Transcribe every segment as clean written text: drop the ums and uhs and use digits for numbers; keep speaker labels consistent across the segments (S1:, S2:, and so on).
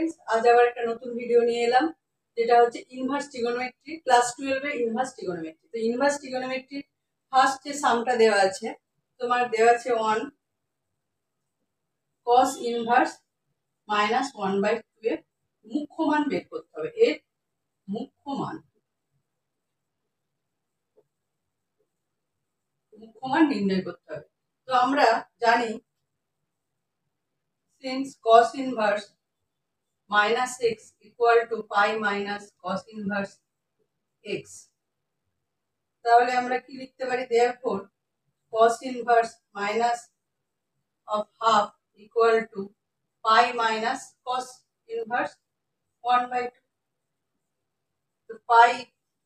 S1: Friends आज আবার একটা নতুন ভিডিও নিয়ে এলাম যেটা হচ্ছে ইনভার্স ট্রিগোনোমেট্রি ক্লাস 12 এর ইনভার্স ট্রিগোনোমেট্রি। তো ইনভার্স ট্রিগোনোমেট্রি ফার্স্ট যে সামটা দেওয়া আছে তোমার দেওয়া আছে 1 cos ইনভার্স -1/2 এর মুখ্য মান বের করতে হবে। এর মুখ্য মান নির্ণয় করতে হবে। তো আমরা জানি since cos inverse -x equal to pi minus cos inverse x, তাহলে আমরা কি লিখতে পারি? therefore cos inverse minus of half equal to pi minus cos inverse 1/2. তো pi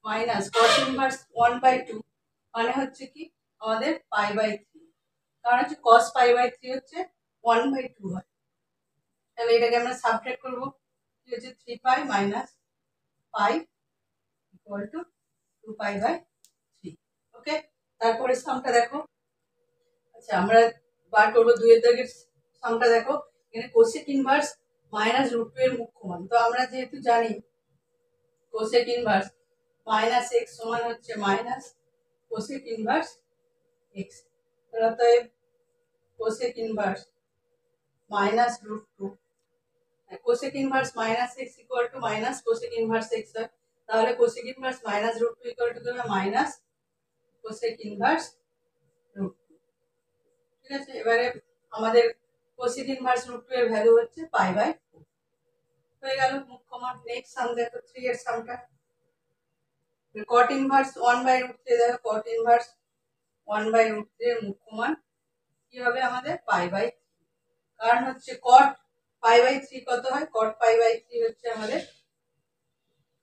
S1: minus cos inverse 1/2 মানে হচ্ছে কি আমাদের pi/3, কারণ হচ্ছে cos pi/3 হচ্ছে 1/2 হয়। তাহলে এটাকে আমরা সাবট্রাক্ট করব, কি হচ্ছে 3 pi minus pi equal to 2 pi/3। ওকে, তারপরে সামটা দেখো। আচ্ছা আমরা বার করব 2 এর দাগের সামটা দেখো। এখানে কোসেক ইনভার্স -√2 এর মুখ্য মান। তো আমরা যেহেতু জানি কোসেক ইনভার্স -x সমান হচ্ছে মাইনাস কোসেক ইনভার্স x, অতএব cosec inverse -√2 cosec inverse -x equal two minus cosec inverse x হয়। তাহলে কোসেক ইনভার্স -√2 ইকুয়াল টু হবে মাইনাস কোসেক ইনভার্স √2। ঠিক আছে, এবারে আমাদের কোসেক ইনভার্স √2 এর ভ্যালু হচ্ছে pi/4 হয়ে গেল মুখ্য মান। নেক্সট সাম দেখো 3 এর সামটা। cot ইনভার্স 1/√3 দেখো, cot ইনভার্স 1/√3 এর মুখ্য মান কি হবে আমাদের pi/3, কারণ হচ্ছে cot pi/3 কত হয়? cot pi/3 হচ্ছে আমাদের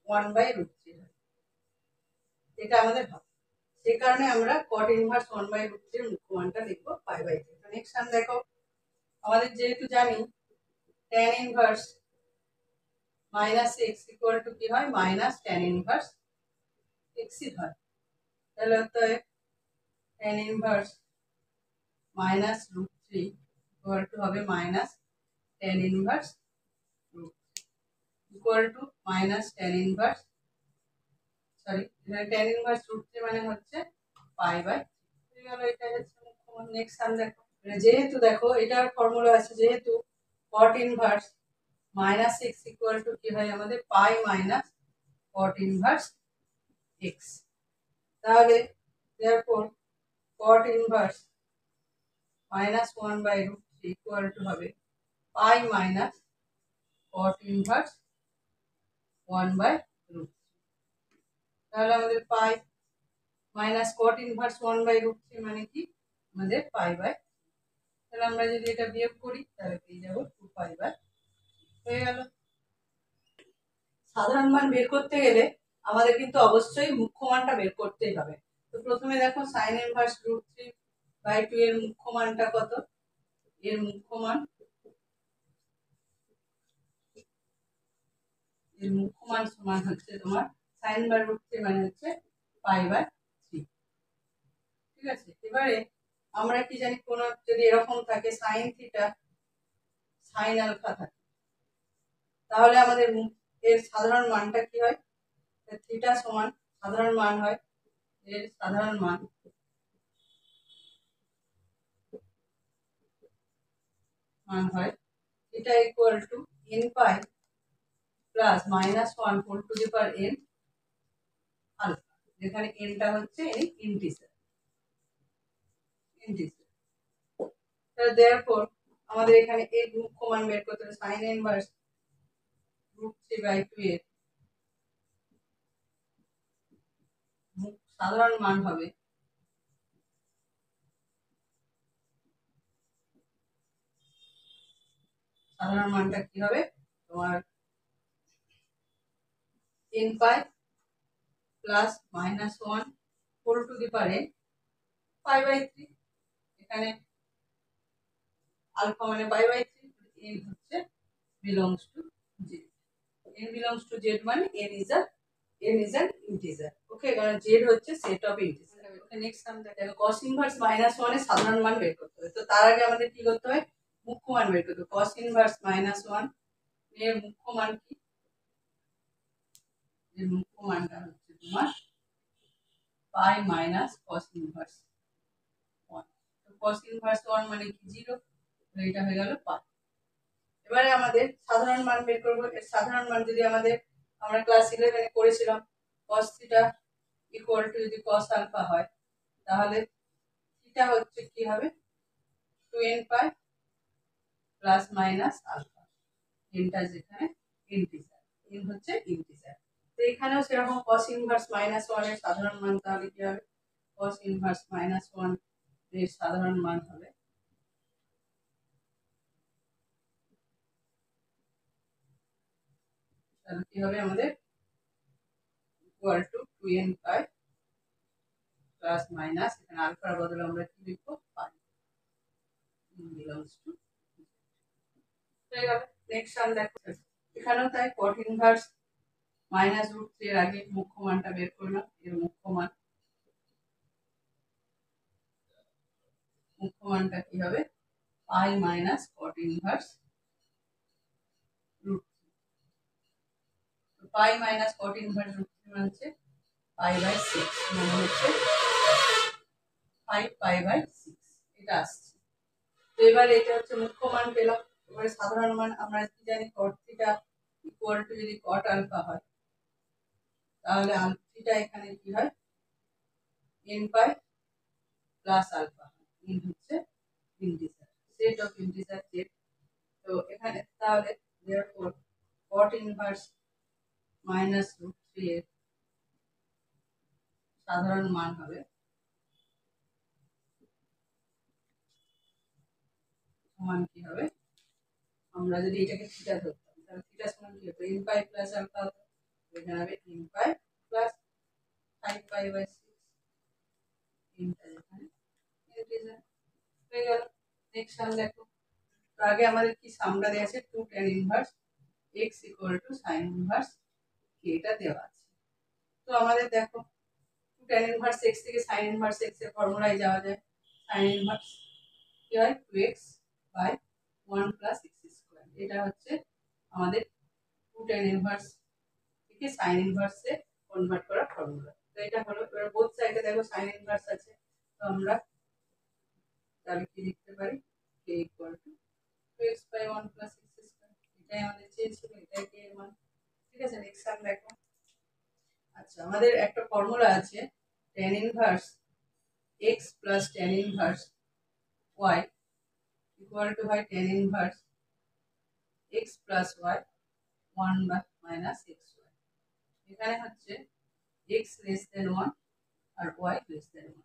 S1: 1/√3 হয়, এটা আমাদের ভাব। সেই কারণে আমরা cot ইনভার্স 1/√3 এর মুখ্য মানটা লিখব pi/3। নেক্সট সাম দেখো, আমাদের যেহেতু জানি tan inverse -x equal two কি হয়? মাইনাস tan ইনভার্স x হয়। তাহলে অতএব tan ইনভার্স -√3 ইকুয়াল টু হবে minus tan inverse equal to minus tan inverse tan inverse √3 মানে হচ্ছে pi/3 হয়ে গেল। এটা হচ্ছে মুখ্য মান। নেক্সট সাম দেখো, যেহেতু দেখো এটার ফর্মুলা আছে, যেহেতু cot inverse -x equal two কি হয় আমাদের পাই মাইনাস cot ইনভার্স x, তাহলে therefore cot inverse -1/√3 equal to হবে পাই মাইনাস cot ইনভার্স 1/√3। তাহলে আমাদের পাই মাইনাস cot ইনভার্স 1/√3 মানে কি আমাদের pi/3। তাহলে আমরা যদি এটা বিয়োগ করি তাহলে পেয়ে যাব 2 pi/3 হয়ে গেল। সাধারণ মান বের করতে গেলে আমাদের কিন্তু অবশ্যই মুখ্য মানটা বের করতেই হবে। তো প্রথমে দেখো sin ইনভার্স √3/2 এর মুখ্য মানটা কত? এর মুখ্য মান সমান হচ্ছে তোমার sin/√3 মানে হচ্ছে pi/3। ঠিক আছে, এবারে আমরা কি জানি, কোন যদি এরকম থাকে sin থিটা sin আলফা থাকে, তাহলে আমাদের এর সাধারণ মানটা কি হয়? থিটা সমান সাধারণ মান হয়, এর সাধারণ মান হয় theta equal to n pi plus -1 whole to the power n alpha, যেখানে nটা হচ্ছে ইন্টিজার। তাহলে therefore আমাদের এখানে এই মুখ্য মান বের করতে হবে। sin ইনভার্স √3/2 এর সাধারণ মান হবে সাধারণ মানটা কি হবে তোমার n pi plus -1 whole to the power n pi/3। এখানে আলফা মানে pi/3, n হচ্ছে belongs to z, n belongs to z মানে n is an integer। Okay, কারণ z হচ্ছে set of integer. Okay, next sum দেখো, cos inverse -1 এর সাধারণ মান বের করতে হবে। তো তার আগে আমাদের কি করতে হয়? মুখ্য মান বের করতে হবে। cos ইনভার্স -1 এর মুখ্য মান কি? এর মুখ্য মানটা হচ্ছে তোমার পাই মাইনাস কস ইনভার্স 1। তো কস ইনভার্স 1 মানে কি 0, এটা হয়ে গেল পাই। এবারে আমাদের সাধারণ মান বের করব। এর সাধারণ মান যদি আমরা ক্লাস 11 এ করেছিলাম cos থিটা ইকুয়াল টু যদি cos আলফা হয়, তাহলে থিটা হচ্ছে কি হবে 2n pi plus minus alpha. এনটা যেখানে ইন্টিজার, এন হচ্ছে ইন্টিজার। তো এখানেও সেরকম cos ইনভার্স -1 এর সাধারণ মান তাহলে কি হবে? cos ইনভার্স -1 এর সাধারণ মান হবে তাহলে কি হবে আমাদের equal to 2n pi plus minus, এখানে আলফার বদলে আমরা কি লিখবো পাই বিলংস টু। নেক্সট সাম দেখো, এখানেও তাই cot ইনভার্স -√3 এর আগে মুখ্য মানটা বের করলাম। এর মুখ্য মানটা কি হবে পাই মাইনাস cot ইনভার্স √3। পাই মাইনাস cot ইনভার্স √3 মানে হচ্ছে পাই বাই 6, মানে হচ্ছে 5 পাই বাই 6 এটা আসছে। তো এবার এটা হচ্ছে মুখ্য মান পেলাম। এবারে সাধারণ মান আমরা কি জানি cot থিটা ইকুয়াল টু যদি cot আলফা হয়, তাহলে থিটা এখানে কি হয় n pi plus alpha. n হচ্ছে integer, set of integer set. তো এখানে তাহলে therefore cot ইনভার্স -√3 এর সাধারণ মান হবে সমান কি হবে, আমরা যদি এটাকে থিটা ধরতাম তাহলে থিটা সমান কি হবে n পাই প্লাস আলফা হতো, এখানে হবে n pi plus 5 pi by 6। nটা এখানে ইন্টিজার হয়ে গেল। নেক্সট সাম দেখো, তো আগে আমাদের কি সামটা দেওয়া আছে 2 tan inverse x equal two sin inverse k, এটা দেওয়া আছে। তো আমাদের দেখো 2 tan ইনভার্স x থেকে sin ইনভার্স x এর ফর্মুলায় যাওয়া যায়। sin ইনভার্স কি হয় 2x by 1 plus x square, এটা হচ্ছে আমাদের 2 tan ইনভার্স থেকে sin ইনভার্সে কনভার্ট করা ফর্মুলা। তো এটা হলো, এবার বোথ সাইডে দেখো sin ইনভার্স আছে, তো আমরা তাহলে কি লিখতে পারি k equal to 2x by 1 plus x square, এটাই আমাদের চেয়েছিল, এটাই k এর মান। ঠিক আছে, নেক্সট সাম দেখো। আচ্ছা, আমাদের একটা ফর্মুলা আছে tan inverse x plus tan inverse y equal to হয় tan inverse x plus y 1 by minus xy। এখানে হচ্ছে x লেস দেন 1 আর y লেস দেন 1।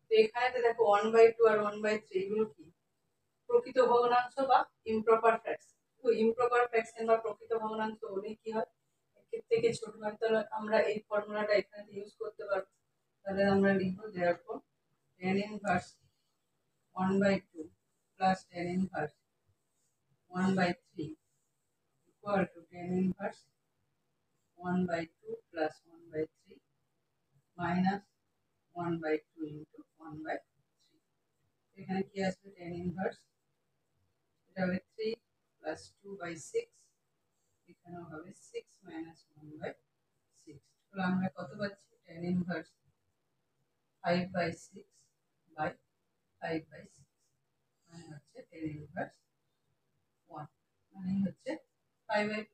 S1: তো এখানে তো দেখো 1/2 আর 1/3 এগুলো কি প্রকৃত ভগ্নাংশ বা ইমপ্রপার ফ্র্যাকশন। তো ইমপ্রপার ফ্র্যাকশন বা প্রকৃত ভগ্নাংশ হলে কি হয়, এর থেকে ছোট হয়, তাহলে আমরা এই ফর্মুলাটা এখানে ইউজ করতে পারবো। তাহলে আমরা লিখবো therefore tan inverse 1/2 plus tan inverse 1/3 equal to tan inverse 1/2 plus 1/3 minus 1/2 into 1/3। এখানে কি আসবে tan inverse, এটা হবে 3 plus 2/6, এখানেও হবে 6 minus 1/6। তাহলে আমরা কত পাচ্ছি tan inverse 5/6 by 5/6 মানে হচ্ছে tan inverse 1 মানে হচ্ছে 5/4।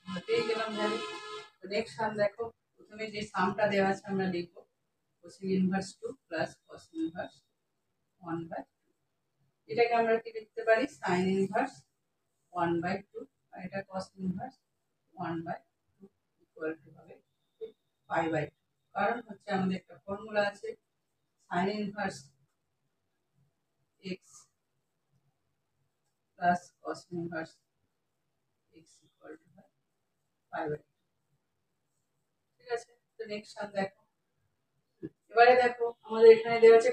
S1: আমরা পেয়ে গেলাম ভ্যালু। তো নেক্সট সাম দেখো, প্রথমে যে সামটা দেওয়া আছে আমরা লিখব cosec inverse 2 plus cos inverse 1/2। এটাকে আমরা কি লিখতে পারি sin ইনভার্স 1/2 আর এটা cos ইনভার্স 1/2 ইকুয়াল টু হবে π/2। কারণ হচ্ছে আমাদের একটা ফর্মুলা আছে sin inverse x plus cos inverse x equal to π/2। ঠিক আছে, তো নেক্সট সাম দেখো। এবারে দেখো আমাদের এখানে দেওয়া আছে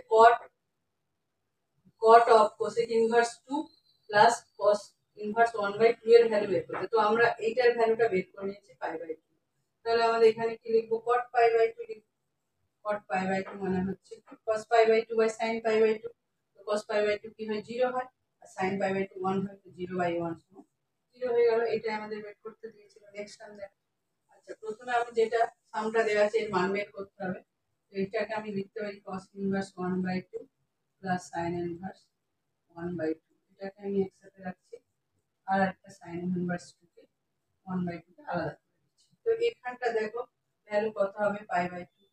S1: cot of cosec inverse 2 plus cos inverse 1/2 এর ভ্যালু বের করতে। তো আমরা এইটার ভ্যালুটা বের করে নিয়েছি π/2। তাহলে আমাদের এখানে কি লিখবো cot π/2 লিখবো। cot π/2 মানে হচ্ছে cos π/2 বাই sin π/2। তো cos π/2 কি হয় 0 হয় আর sin π/2 1 হয়, তো 0/1 সমান জিরো হয়ে গেল। এটা আমাদের বের করতে দিয়েছিল। নেক্সট সাম দেখো। আচ্ছা, প্রথমে আমি যেটা সামটা দেওয়া আছে এর মান বের করতে হবে। তো এটাকে আমি লিখতে পারি cos inverse 1/2 plus sin inverse 1/2। এটাকে আমি একসাথে রাখছি, আর একটা sin ইনভার্স 2 কে 1/2 কে আলাদা করে দিচ্ছি। তো এখানটা দেখো ভ্যালু কত হবে, π/2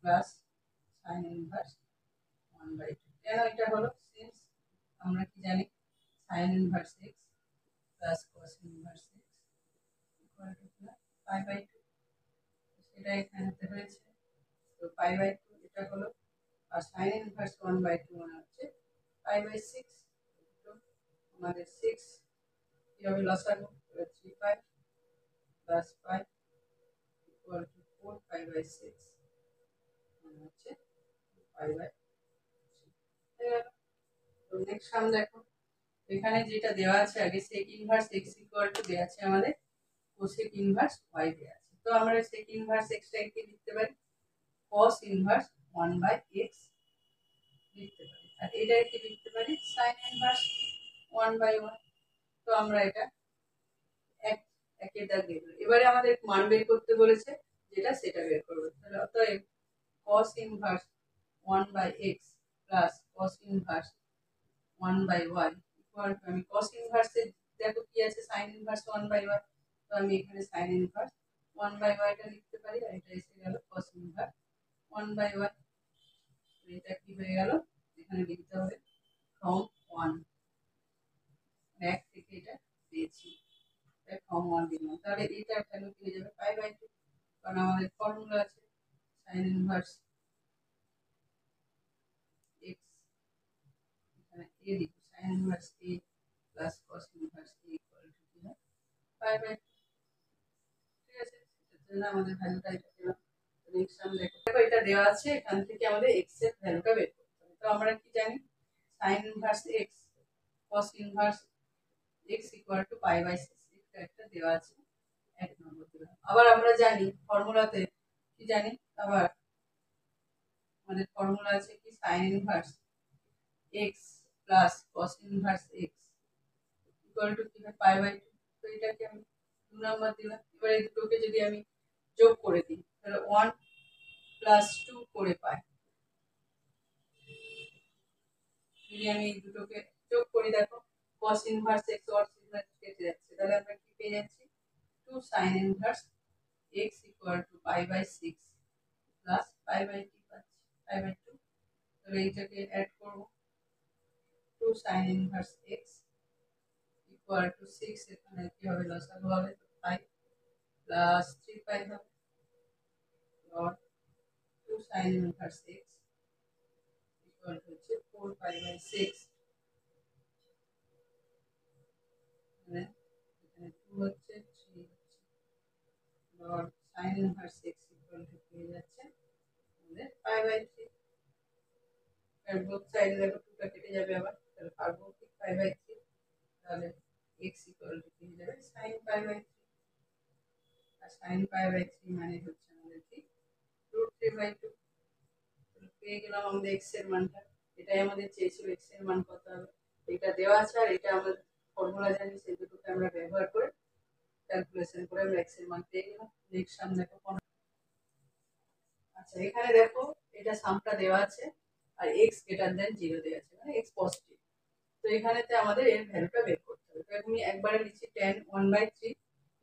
S1: প্লাস sin ইনভার্স 1/2। কেন এটা হলো, সিন্স আমরা কি জানি sin inverse x plus cos inverse x equal to π/2। সেটা এখানে হয়েছে। তো π/2 এটা হলো, আর sin ইনভার্স 1/2 মানে হচ্ছে π/6। তো আমাদের 6 কিভাবে লসাগু, 3π প্লাস π ইকুয়াল টু 4π/6 মানে হচ্ছে π/3। তো নেক্সট সাম দেখো, এখানে যেটা দেওয়া আছে আগে sec inverse x equal two দেওয়া আছে আমাদের cosec ইনভার্স y দেওয়া আছে। তো আমরা sec ইনভার্স x টাকে লিখতে পারি cos ইনভার্স 1/x লিখতে পারি, আর এটাকে লিখতে পারি sin ইনভার্স 1/1। তো আমরা এটা একের দাগ দিয়ে দিলাম। এবারে আমাদের মান বের করতে বলেছে, যেটা সেটা বের করবো। তাহলে অতএব cos inverse 1/x plus cos inverse 1/y equal to, আমি cos ইনভার্সে দেখো কি আছে sin ইনভার্স 1/y। তো আমি এখানে sin ইনভার্স 1/y টা লিখতে পারি, আর এটা এসে গেল cos ইনভার্স 1/y। এটা কি হয়ে গেল, এখানে লিখতে হবে ফ্রম 1, এক থেকে এটা পেয়েছি, ফর্ম 1 দিলাম। তাহলে এটার ভ্যালু কি হয়ে যাবে π/2, কারণ আমাদের ফর্মুলা আছে sin ইনভার্স x, এখানে a লিখব sin inverse a plus cos inverse a equal to কি হয় π/2। ঠিক আছে, এটার জন্য আমাদের ভ্যালুটা এটা পেলাম। নেক্সট সাম দেখো, এটা দেওয়া আছে, এখান থেকে আমাদের x এর ভ্যালুটা বের করতে হবে। তো আমরা কি জানি sin inverse x cos inverse x equal to π/6, এটা একটা দেওয়া আছে, এক নম্বর দিলাম। আবার আমরা জানি ফর্মুলাতে কি জানি, আবার আমাদের ফর্মুলা আছে কি sin inverse x plus cos inverse x equal two কি হয় π/2। তো এটাকে আমি 2 নাম্বার দিলাম। এবার এই দুটোকে যদি আমি যোগ করে দিই, তাহলে 1 প্লাস 2 করে পাই। যদি আমি এই দুটোকে যোগ করি, দেখো cos inverse x cos inverse কেটে যাচ্ছে, তাহলে আমরা কি পেয়ে যাচ্ছি 2 sin inverse x equal to π/6 plus π/2 পাচ্ছি, π/2। তাহলে এইটাকে অ্যাড করব, 2 sin inverse x equal to 6, এখানে কি হবে লসাগু হবে 5 প্লাস 3π হবে, dot 2 sin inverse x equal two হচ্ছে 4π/6, মানে এখানে 2 হচ্ছে 3 হচ্ছে, dot sin inverse x equal two পেয়ে যাচ্ছে আমাদের π/3। আর বোথ সাইডে দেখো 2টা কেটে যাবে, আবার তাহলে পারবো কি π/3, তাহলে x ইকুয়াল টু পেয়ে যাবে sin π/3, আর sin π/3 মানে হচ্ছে আমাদের কি √3/2। পেয়ে গেলাম আমাদের x এর মানটা। এটাই আমাদের চেয়েছিল, x এর মান কত হবে। এটা দেওয়া আছে, আর এটা আমাদের ফর্মুলা জানি, সেই দুটোকে আমরা ব্যবহার করে ক্যালকুলেশন করে আমরা x এর মান পেয়ে গেলাম। নেক্সট সাম দেখো। আচ্ছা, এখানে দেখো এটা সামটা দেওয়া আছে, আর x গ্রেটার দেন 0 দেওয়া আছে, মানে x পজিটিভ। তো এখানেতে আমাদের এর ভ্যালুটা বের করতে হবে। তো আমি একবারে লিখছি tan 1/3,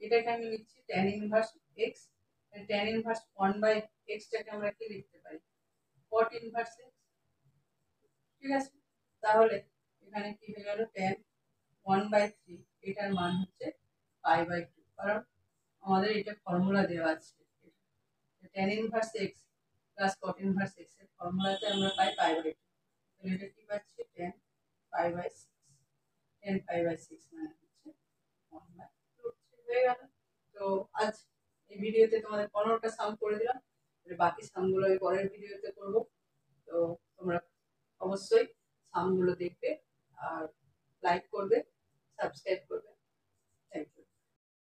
S1: এটাকে আমি লিখছি tan inverse x। tan inverse 1/x টাকে আমরা কি লিখতে পারি cot ইনভার্স x। ঠিক আছে, তাহলে এখানে কি হয়ে গেল tan 1/3, এটার মান হচ্ছে π/2, কারণ আমাদের এটা ফর্মুলা দেওয়া আছে tan inverse x plus cot inverse x এর ফর্মুলাতে আমরা পাই π/2। তাহলে এটা কি পাচ্ছি tan π/6, tan π/6 মানে হচ্ছে 1/√3 হয়ে গেল। তো আজ এই ভিডিওতে তোমাদের 15টা সাম করে দিলাম, বাকি সামগুলো আমি পরের ভিডিওতে করবো।